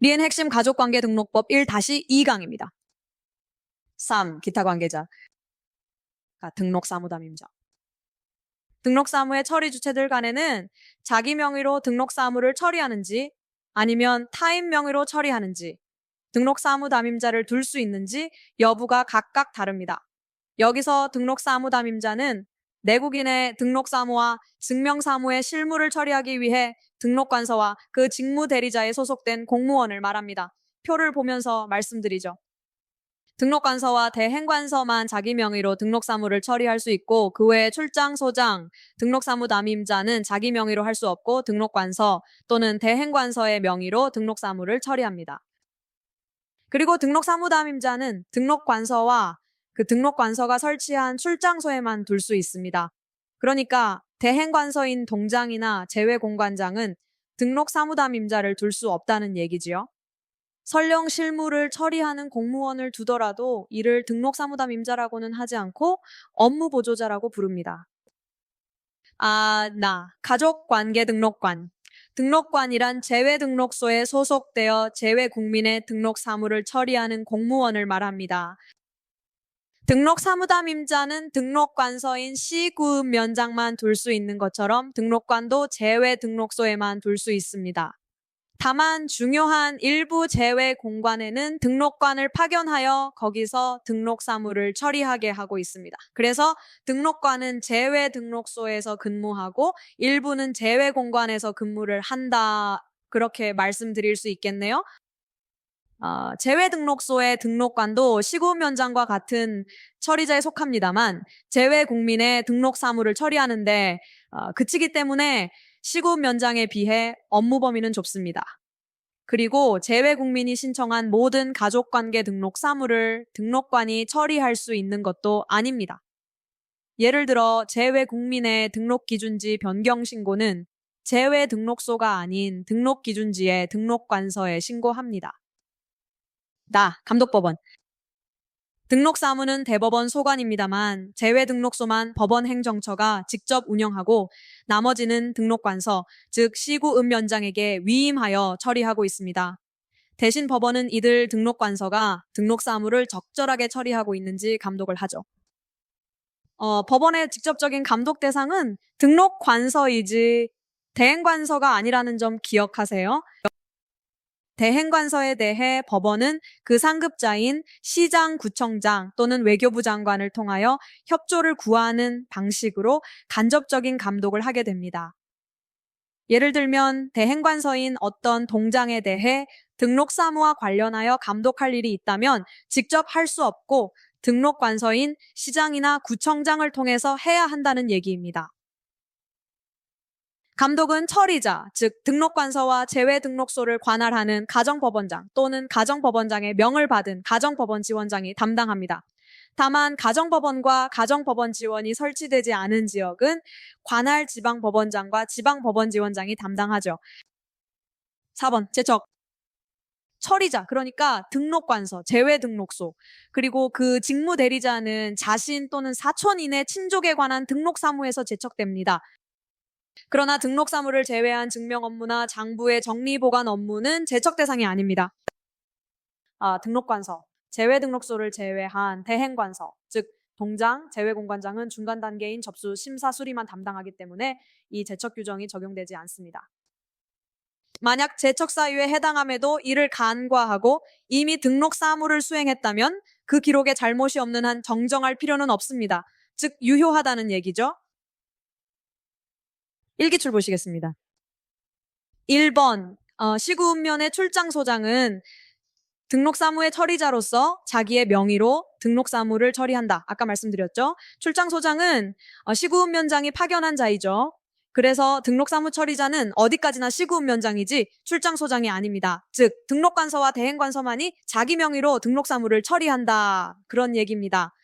리엔 핵심 가족관계 등록법 1-2강입니다. 3. 기타 관계자. 등록 사무담임자. 등록 사무의 처리 주체들 간에는 자기 명의로 등록 사무를 처리하는지 아니면 타인 명의로 처리하는지 등록 사무담임자를 둘 수 있는지 여부가 각각 다릅니다. 여기서 등록 사무담임자는 내국인의 등록 사무와 증명 사무의 실무를 처리하기 위해 등록관서와 그 직무 대리자에 소속된 공무원을 말합니다. 표를 보면서 말씀드리죠. 등록관서와 대행관서만 자기 명의로 등록사무를 처리할 수 있고 그 외에 출장, 소장, 등록사무 담임자는 자기 명의로 할 수 없고 등록관서 또는 대행관서의 명의로 등록사무를 처리합니다. 그리고 등록사무 담임자는 등록관서와 그 등록관서가 설치한 출장소에만 둘 수 있습니다. 그러니까 대행관서인 동장이나 제외공관장은 등록사무담임자를 둘 수 없다는 얘기지요. 설령 실무를 처리하는 공무원을 두더라도 이를 등록사무담임자라고는 하지 않고 업무보조자라고 부릅니다. 가족관계 등록관. 등록관이란 제외등록소에 소속되어 제외국민의 등록사무를 처리하는 공무원을 말합니다. 등록사무담임자는 등록관서인 시구읍면장만 둘 수 있는 것처럼 등록관도 제외등록소에만 둘 수 있습니다. 다만 중요한 일부 제외 공관에는 등록관을 파견하여 거기서 등록 사무를 처리하게 하고 있습니다. 그래서 등록관은 제외 등록소에서 근무하고 일부는 제외 공관에서 근무를 한다. 그렇게 말씀드릴 수 있겠네요. 제외 등록소의 등록관도 시구면장과 같은 처리자에 속합니다만 제외 국민의 등록 사무를 처리하는데 그치기 때문에 시구면장에 비해 업무 범위는 좁습니다. 그리고 제외 국민이 신청한 모든 가족관계 등록 사무를 등록관이 처리할 수 있는 것도 아닙니다. 예를 들어 제외 국민의 등록기준지 변경 신고는 제외 등록소가 아닌 등록기준지의 등록관서에 신고합니다. 감독법원. 등록사무는 대법원 소관입니다만 제외등록소만 법원행정처가 직접 운영하고 나머지는 등록관서, 즉 시구읍면장에게 위임하여 처리하고 있습니다. 대신 법원은 이들 등록관서가 등록사무를 적절하게 처리하고 있는지 감독을 하죠. 법원의 직접적인 감독 대상은 등록관서이지 대행관서가 아니라는 점 기억하세요. 대행관서에 대해 법원은 그 상급자인 시장, 구청장 또는 외교부 장관을 통하여 협조를 구하는 방식으로 간접적인 감독을 하게 됩니다. 예를 들면 대행관서인 어떤 동장에 대해 등록사무와 관련하여 감독할 일이 있다면 직접 할 수 없고 등록관서인 시장이나 구청장을 통해서 해야 한다는 얘기입니다. 감독은 처리자, 즉 등록관서와 제외등록소를 관할하는 가정법원장 또는 가정법원장의 명을 받은 가정법원지원장이 담당합니다. 다만 가정법원과 가정법원지원이 설치되지 않은 지역은 관할 지방법원장과 지방법원지원장이 담당하죠. 4번, 제척. 처리자, 그러니까 등록관서, 제외등록소, 그리고 그 직무대리자는 자신 또는 사촌인의 친족에 관한 등록사무에서 제척됩니다. 그러나 등록사무를 제외한 증명 업무나 장부의 정리보관 업무는 제척 대상이 아닙니다. 등록관서, 제외등록소를 제외한 대행관서, 즉 동장, 제외공관장은 중간 단계인 접수, 심사, 수리만 담당하기 때문에 이 제척 규정이 적용되지 않습니다. 만약 제척 사유에 해당함에도 이를 간과하고 이미 등록 사무를 수행했다면 그 기록에 잘못이 없는 한 정정할 필요는 없습니다. 즉 유효하다는 얘기죠. 일기출 보시겠습니다. 1번 시구읍면의 출장소장은 등록사무의 처리자로서 자기의 명의로 등록사무를 처리한다. 아까 말씀드렸죠. 출장소장은 시구읍면장이 파견한 자이죠. 그래서 등록사무 처리자는 어디까지나 시구읍면장이지 출장소장이 아닙니다. 즉 등록관서와 대행관서만이 자기 명의로 등록사무를 처리한다. 그런 얘기입니다.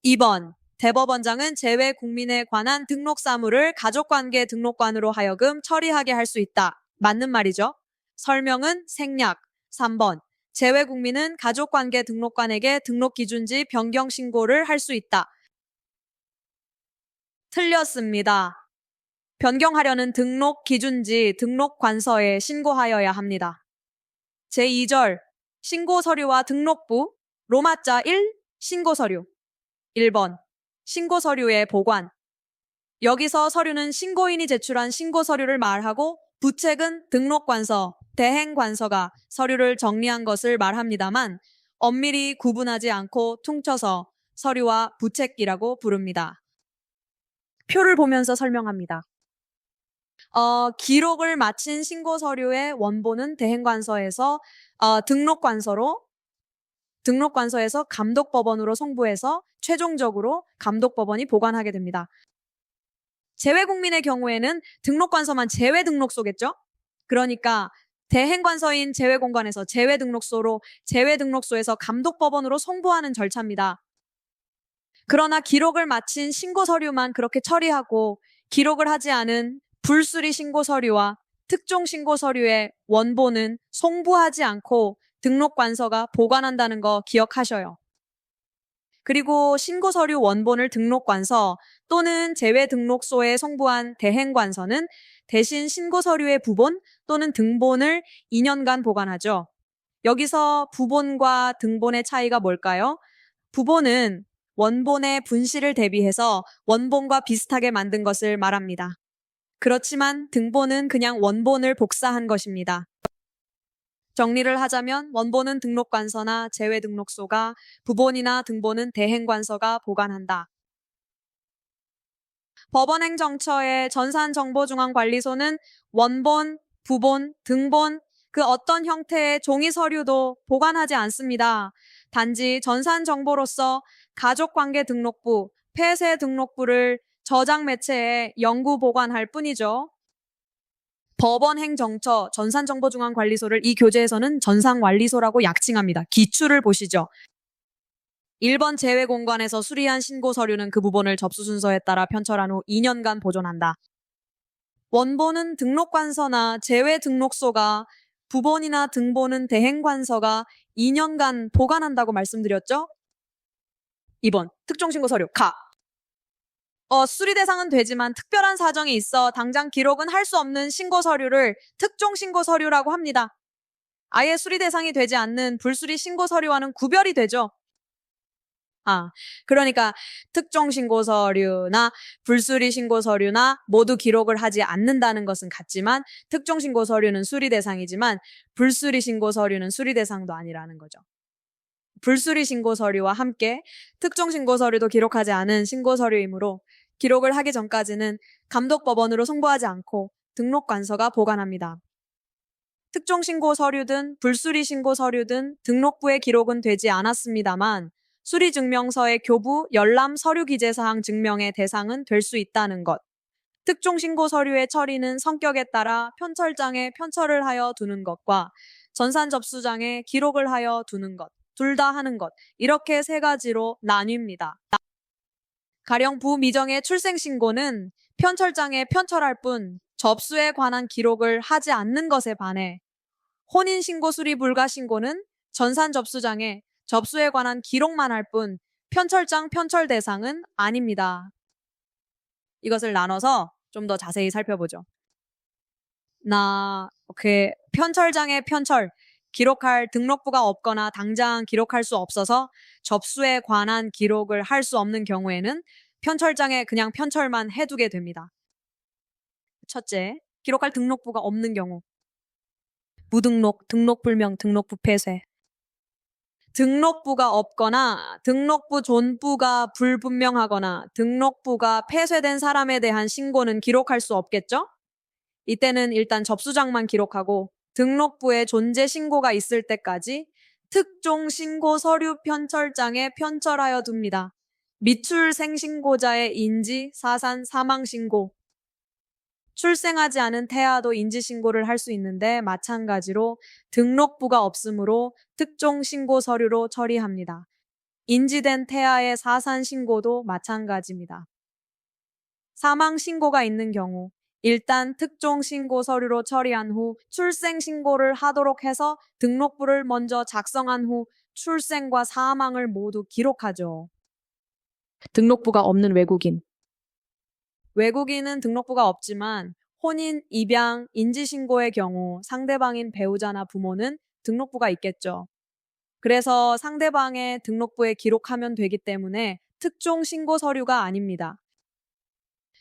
2번 대법원장은 제외 국민에 관한 등록사무를 가족관계 등록관으로 하여금 처리하게 할 수 있다. 맞는 말이죠. 설명은 생략. 3번 제외 국민은 가족관계 등록관에게 등록기준지 변경 신고를 할 수 있다. 틀렸습니다. 변경하려는 등록 기준지 등록관서에 신고하여야 합니다. 제2절 신고 서류와 등록부 로마자 1 신고 서류 1번 신고 서류의 보관 여기서 서류는 신고인이 제출한 신고 서류를 말하고 부책은 등록관서, 대행관서가 서류를 정리한 것을 말합니다만 엄밀히 구분하지 않고 퉁쳐서 서류와 부책이라고 부릅니다. 표를 보면서 설명합니다. 기록을 마친 신고 서류의 원본은 대행관서에서 등록관서에서 감독법원으로 송부해서 최종적으로 감독법원이 보관하게 됩니다. 재외국민의 경우에는 등록관서만 재외등록소겠죠? 그러니까 대행관서인 재외공관에서 재외등록소에서 감독법원으로 송부하는 절차입니다. 그러나 기록을 마친 신고서류만 그렇게 처리하고 기록을 하지 않은 불수리 신고서류와 특종 신고서류의 원본은 송부하지 않고 등록관서가 보관한다는 거 기억하셔요. 그리고 신고서류 원본을 등록관서 또는 재외등록소에 송부한 대행관서는 대신 신고서류의 부본 또는 등본을 2년간 보관하죠. 여기서 부본과 등본의 차이가 뭘까요? 부본은 원본의 분실을 대비해서 원본과 비슷하게 만든 것을 말합니다. 그렇지만 등본은 그냥 원본을 복사한 것입니다. 정리를 하자면 원본은 등록관서나 재외등록소가, 부본이나 등본은 대행관서가 보관한다. 법원행정처의 전산정보중앙관리소는 원본, 부본, 등본, 그 어떤 형태의 종이 서류도 보관하지 않습니다. 단지 전산정보로서 가족관계등록부, 폐쇄등록부를 저장 매체에 영구 보관할 뿐이죠. 법원행정처 전산정보중앙관리소를 이 교재에서는 전산관리소라고 약칭합니다. 기출을 보시죠. 1번 재외공관에서 수리한 신고서류는 그 부본을 접수순서에 따라 편철한 후 2년간 보존한다. 원본은 등록관서나 재외등록소가, 부본이나 등본은 대행관서가 2년간 보관한다고 말씀드렸죠? 2번 특종신고서류 가. 수리 대상은 되지만 특별한 사정이 있어 당장 기록은 할 수 없는 신고 서류를 특종 신고 서류라고 합니다. 아예 수리 대상이 되지 않는 불수리 신고 서류와는 구별이 되죠. 그러니까 특종 신고 서류나 불수리 신고 서류나 모두 기록을 하지 않는다는 것은 같지만 특종 신고 서류는 수리 대상이지만 불수리 신고 서류는 수리 대상도 아니라는 거죠. 불수리 신고 서류와 함께 특종 신고 서류도 기록하지 않은 신고 서류이므로 기록을 하기 전까지는 감독법원으로 송부하지 않고 등록관서가 보관합니다. 특종 신고 서류든 불수리 신고 서류든 등록부에 기록은 되지 않았습니다만 수리증명서의 교부, 열람, 서류 기재사항 증명의 대상은 될 수 있다는 것. 특종 신고 서류의 처리는 성격에 따라 편철장에 편철을 하여 두는 것과 전산접수장에 기록을 하여 두는 것, 둘 다 하는 것, 이렇게 세 가지로 나뉩니다. 가령 부미정의 출생신고는 편철장에 편철할 뿐 접수에 관한 기록을 하지 않는 것에 반해 혼인신고 수리 불가 신고는 전산접수장에 접수에 관한 기록만 할 뿐 편철장 편철 대상은 아닙니다. 이것을 나눠서 좀 더 자세히 살펴보죠. 편철장의 편철, 기록할 등록부가 없거나 당장 기록할 수 없어서 접수에 관한 기록을 할 수 없는 경우에는 편철장에 그냥 편철만 해두게 됩니다. 첫째, 기록할 등록부가 없는 경우. 무등록, 등록불명, 등록부 폐쇄. 등록부가 없거나 등록부 존부가 불분명하거나 등록부가 폐쇄된 사람에 대한 신고는 기록할 수 없겠죠? 이때는 일단 접수장만 기록하고 등록부에 존재 신고가 있을 때까지 특종 신고 서류 편철장에 편철하여 둡니다. 미출생 신고자의 인지, 사산, 사망 신고. 출생하지 않은 태아도 인지 신고를 할 수 있는데 마찬가지로 등록부가 없으므로 특종 신고 서류로 처리합니다. 인지된 태아의 사산 신고도 마찬가지입니다. 사망 신고가 있는 경우 일단 특종 신고 서류로 처리한 후 출생 신고를 하도록 해서 등록부를 먼저 작성한 후 출생과 사망을 모두 기록하죠. 등록부가 없는 외국인. 외국인은 등록부가 없지만 혼인, 입양, 인지신고의 경우 상대방인 배우자나 부모는 등록부가 있겠죠. 그래서 상대방의 등록부에 기록하면 되기 때문에 특종 신고 서류가 아닙니다.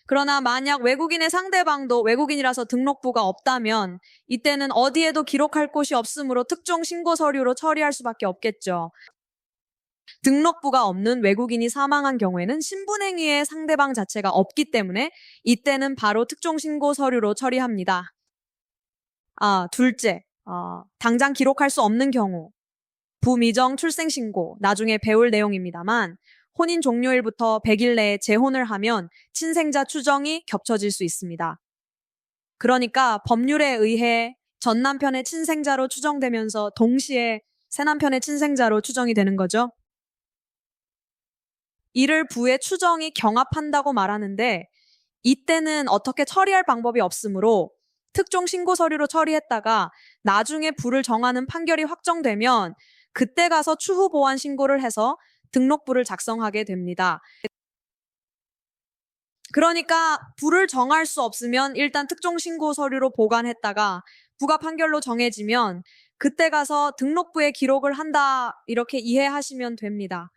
그러나 만약 외국인의 상대방도 외국인이라서 등록부가 없다면 이때는 어디에도 기록할 곳이 없으므로 특종 신고 서류로 처리할 수밖에 없겠죠. 등록부가 없는 외국인이 사망한 경우에는 신분행위의 상대방 자체가 없기 때문에 이때는 바로 특종 신고 서류로 처리합니다. 둘째, 당장 기록할 수 없는 경우 부미정 출생신고, 나중에 배울 내용입니다만 혼인 종료일부터 100일 내에 재혼을 하면 친생자 추정이 겹쳐질 수 있습니다. 그러니까 법률에 의해 전 남편의 친생자로 추정되면서 동시에 새 남편의 친생자로 추정이 되는 거죠. 이를 부의 추정이 경합한다고 말하는데 이때는 어떻게 처리할 방법이 없으므로 특종 신고 서류로 처리했다가 나중에 부를 정하는 판결이 확정되면 그때 가서 추후 보완 신고를 해서 등록부를 작성하게 됩니다. 그러니까 부를 정할 수 없으면 일단 특종 신고 서류로 보관했다가 부가 판결로 정해지면 그때 가서 등록부에 기록을 한다 이렇게 이해하시면 됩니다.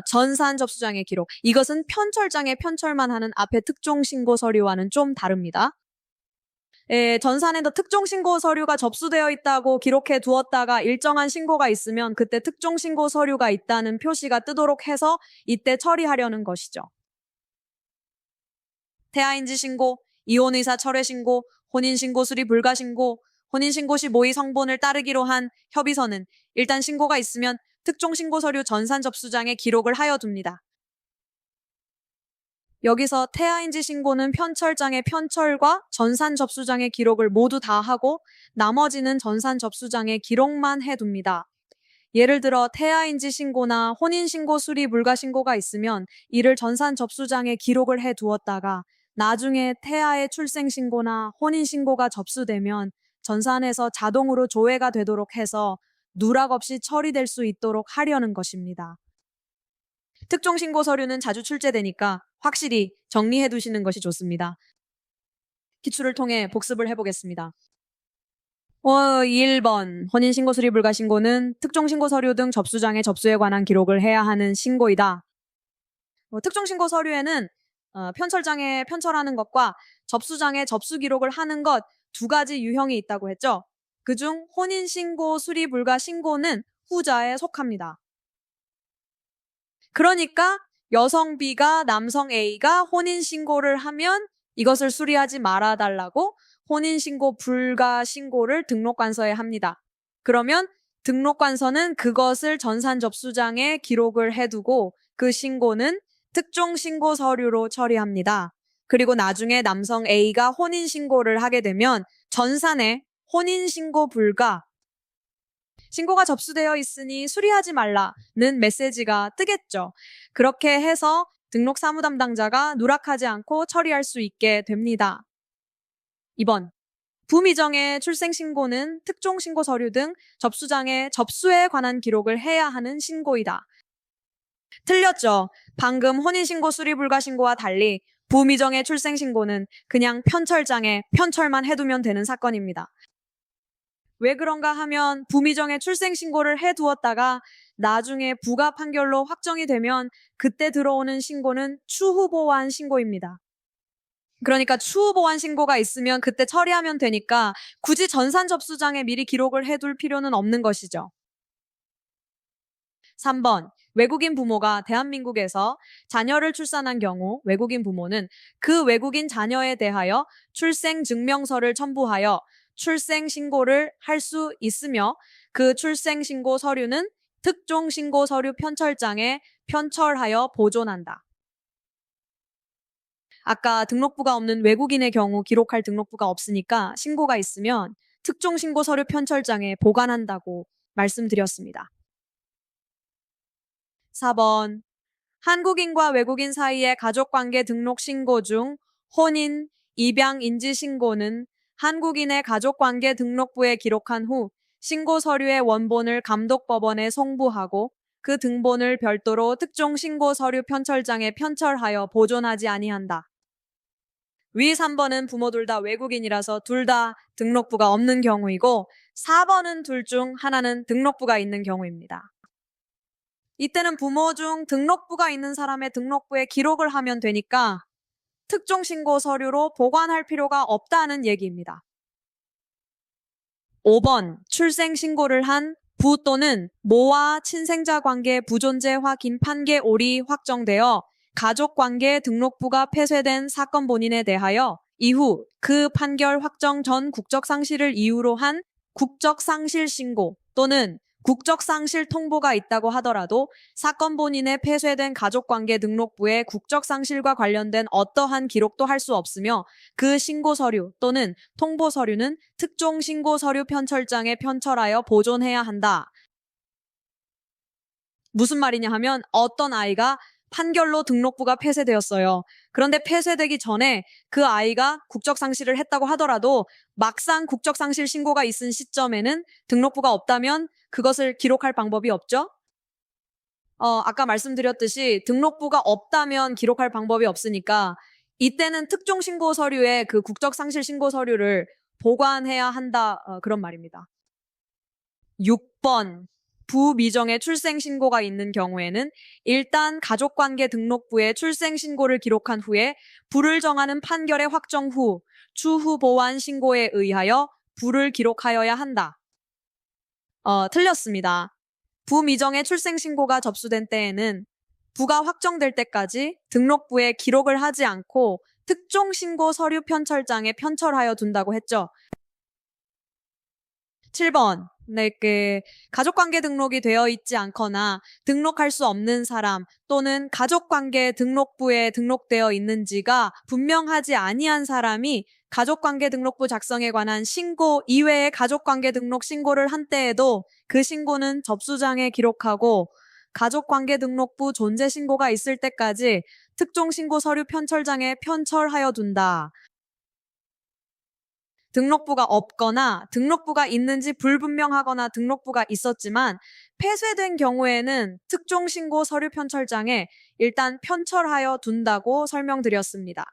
전산 접수장의 기록. 이것은 편철장에 편철만 하는 앞에 특종 신고 서류와는 좀 다릅니다. 전산에도 특종 신고 서류가 접수되어 있다고 기록해 두었다가 일정한 신고가 있으면 그때 특종 신고 서류가 있다는 표시가 뜨도록 해서 이때 처리하려는 것이죠. 태아인지 신고, 이혼의사 철회 신고, 혼인신고 수리 불가 신고, 혼인신고 시 모의 성본을 따르기로 한 협의서는 일단 신고가 있으면 특종 신고 서류 전산 접수장에 기록을 하여 둡니다. 여기서 태아인지 신고는 편철장의 편철과 전산 접수장의 기록을 모두 다 하고 나머지는 전산 접수장의 기록만 해둡니다. 예를 들어 태아인지 신고나 혼인신고 수리 불가 신고가 있으면 이를 전산 접수장에 기록을 해두었다가 나중에 태아의 출생신고나 혼인신고가 접수되면 전산에서 자동으로 조회가 되도록 해서 누락 없이 처리될 수 있도록 하려는 것입니다. 특종 신고 서류는 자주 출제되니까 확실히 정리해 두시는 것이 좋습니다. 기출을 통해 복습을 해보겠습니다. 1번 혼인신고 수리 불가 신고는 특종 신고 서류 등 접수장의 접수에 관한 기록을 해야 하는 신고이다. 특종 신고 서류에는 편철장에 편철하는 것과 접수장에 접수 기록을 하는 것 두 가지 유형이 있다고 했죠. 그중 혼인신고 수리 불가 신고는 후자에 속합니다. 그러니까 여성 B가 남성 A가 혼인신고를 하면 이것을 수리하지 말아달라고 혼인신고 불가 신고를 등록관서에 합니다. 그러면 등록관서는 그것을 전산 접수장에 기록을 해두고 그 신고는 특종 신고 서류로 처리합니다. 그리고 나중에 남성 A가 혼인신고를 하게 되면 전산에 혼인신고 불가 신고가 접수되어 있으니 수리하지 말라는 메시지가 뜨겠죠. 그렇게 해서 등록 사무 담당자가 누락하지 않고 처리할 수 있게 됩니다. 2번. 부미정의 출생신고는 특종 신고 서류 등 접수장에 접수에 관한 기록을 해야 하는 신고이다. 틀렸죠. 방금 혼인신고 수리 불가 신고와 달리 부미정의 출생신고는 그냥 편철장에 편철만 해두면 되는 사건입니다. 왜 그런가 하면 부미정의 출생신고를 해두었다가 나중에 부가 판결로 확정이 되면 그때 들어오는 신고는 추후보완 신고입니다. 그러니까 추후보완 신고가 있으면 그때 처리하면 되니까 굳이 전산 접수장에 미리 기록을 해둘 필요는 없는 것이죠. 3번. 외국인 부모가 대한민국에서 자녀를 출산한 경우 외국인 부모는 그 외국인 자녀에 대하여 출생증명서를 첨부하여 출생신고를 할 수 있으며 그 출생신고 서류는 특종신고 서류 편철장에 편철하여 보존한다. 아까 등록부가 없는 외국인의 경우 기록할 등록부가 없으니까 신고가 있으면 특종신고 서류 편철장에 보관한다고 말씀드렸습니다. 4번. 한국인과 외국인 사이의 가족관계 등록 신고 중 혼인, 입양 인지 신고는 한국인의 가족관계 등록부에 기록한 후 신고 서류의 원본을 감독법원에 송부하고 그 등본을 별도로 특종 신고 서류 편철장에 편철하여 보존하지 아니한다. 위 3번은 부모 둘 다 외국인이라서 둘 다 등록부가 없는 경우이고 4번은 둘 중 하나는 등록부가 있는 경우입니다. 이때는 부모 중 등록부가 있는 사람의 등록부에 기록을 하면 되니까 특종 신고 서류로 보관할 필요가 없다는 얘기입니다. 5번 출생 신고를 한 부 또는 모와 친생자 관계 부존재 확인 판결이 확정되어 가족관계 등록부가 폐쇄된 사건 본인에 대하여 이후 그 판결 확정 전 국적상실을 이유로 한 국적상실 신고 또는 국적상실 통보가 있다고 하더라도 사건 본인의 폐쇄된 가족관계 등록부에 국적상실과 관련된 어떠한 기록도 할 수 없으며 그 신고 서류 또는 통보 서류는 특종 신고 서류 편철장에 편철하여 보존해야 한다. 무슨 말이냐 하면 어떤 아이가 판결로 등록부가 폐쇄되었어요. 그런데 폐쇄되기 전에 그 아이가 국적상실을 했다고 하더라도 막상 국적상실 신고가 있은 시점에는 등록부가 없다면 그것을 기록할 방법이 없죠? 아까 말씀드렸듯이 등록부가 없다면 기록할 방법이 없으니까 이때는 특종 신고 서류에 그 국적상실 신고 서류를 보관해야 한다. 그런 말입니다. 6번. 부미정의 출생신고가 있는 경우에는 일단 가족관계 등록부에 출생신고를 기록한 후에 부를 정하는 판결의 확정 후 추후 보완 신고에 의하여 부를 기록하여야 한다. 틀렸습니다. 부미정의 출생신고가 접수된 때에는 부가 확정될 때까지 등록부에 기록을 하지 않고 특종신고 서류 편철장에 편철하여 둔다고 했죠. 7번. 가족관계 등록이 되어 있지 않거나 등록할 수 없는 사람 또는 가족관계 등록부에 등록되어 있는지가 분명하지 아니한 사람이 가족관계 등록부 작성에 관한 신고 이외의 가족관계 등록 신고를 한 때에도 그 신고는 접수장에 기록하고 가족관계 등록부 존재 신고가 있을 때까지 특종신고 서류 편철장에 편철하여 둔다. 등록부가 없거나 등록부가 있는지 불분명하거나 등록부가 있었지만 폐쇄된 경우에는 특종신고 서류 편철장에 일단 편철하여 둔다고 설명드렸습니다.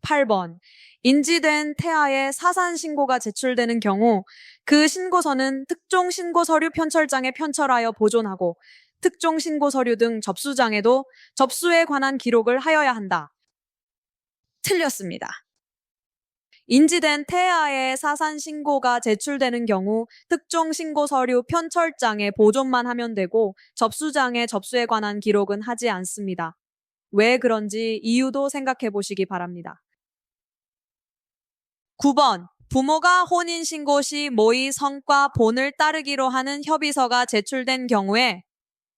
8번. 인지된 태아의 사산신고가 제출되는 경우 그 신고서는 특종신고 서류 편철장에 편철하여 보존하고 특종신고 서류 등 접수장에도 접수에 관한 기록을 하여야 한다. 틀렸습니다. 인지된 태아의 사산 신고가 제출되는 경우 특종 신고 서류 편철장에 보존만 하면 되고 접수장에 접수에 관한 기록은 하지 않습니다. 왜 그런지 이유도 생각해 보시기 바랍니다. 9번. 부모가 혼인신고 시 모의 성과 본을 따르기로 하는 협의서가 제출된 경우에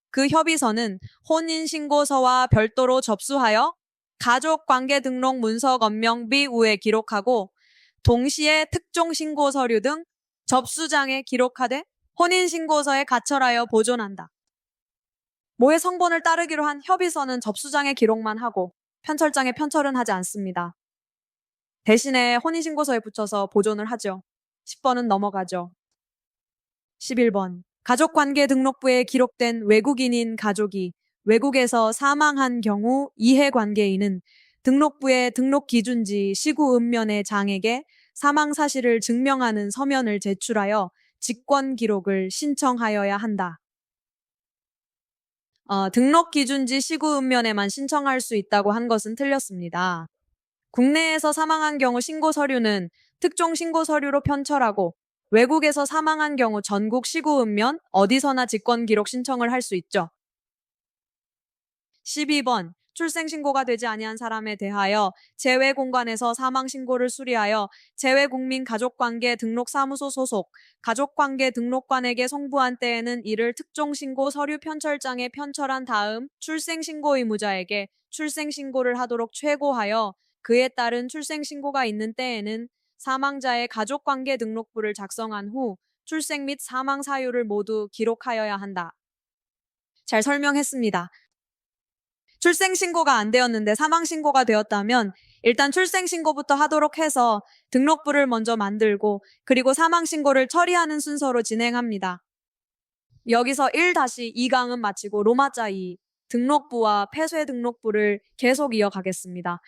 그 협의서는 혼인신고서와 별도로 접수하여 가족관계 등록 문서 건명비 우에 기록하고 동시에 특종신고 서류 등 접수장에 기록하되 혼인신고서에 가철하여 보존한다. 모의 성본을 따르기로 한 협의서는 접수장에 기록만 하고 편철장에 편철은 하지 않습니다. 대신에 혼인신고서에 붙여서 보존을 하죠. 10번은 넘어가죠. 11번. 가족관계 등록부에 기록된 외국인인 가족이 외국에서 사망한 경우 이해관계인은 등록부의 등록기준지 시구읍면의 장에게 사망 사실을 증명하는 서면을 제출하여 직권 기록을 신청하여야 한다. 등록기준지 시구읍면에만 신청할 수 있다고 한 것은 틀렸습니다. 국내에서 사망한 경우 신고 서류는 특종 신고 서류로 편철하고 외국에서 사망한 경우 전국 시구읍면 어디서나 직권 기록 신청을 할 수 있죠. 12번. 출생신고가 되지 아니한 사람에 대하여 재외공관에서 사망신고를 수리하여 재외국민 가족관계 등록사무소 소속 가족관계 등록관에게 송부한 때에는 이를 특종신고 서류 편철장에 편철한 다음 출생신고 의무자에게 출생신고를 하도록 최고하여 그에 따른 출생신고가 있는 때에는 사망자의 가족관계 등록부를 작성한 후 출생 및 사망 사유를 모두 기록하여야 한다. 잘 설명했습니다. 출생신고가 안 되었는데 사망신고가 되었다면 일단 출생신고부터 하도록 해서 등록부를 먼저 만들고 그리고 사망신고를 처리하는 순서로 진행합니다. 여기서 1-2강은 마치고 로마자 2 등록부와 폐쇄 등록부를 계속 이어가겠습니다.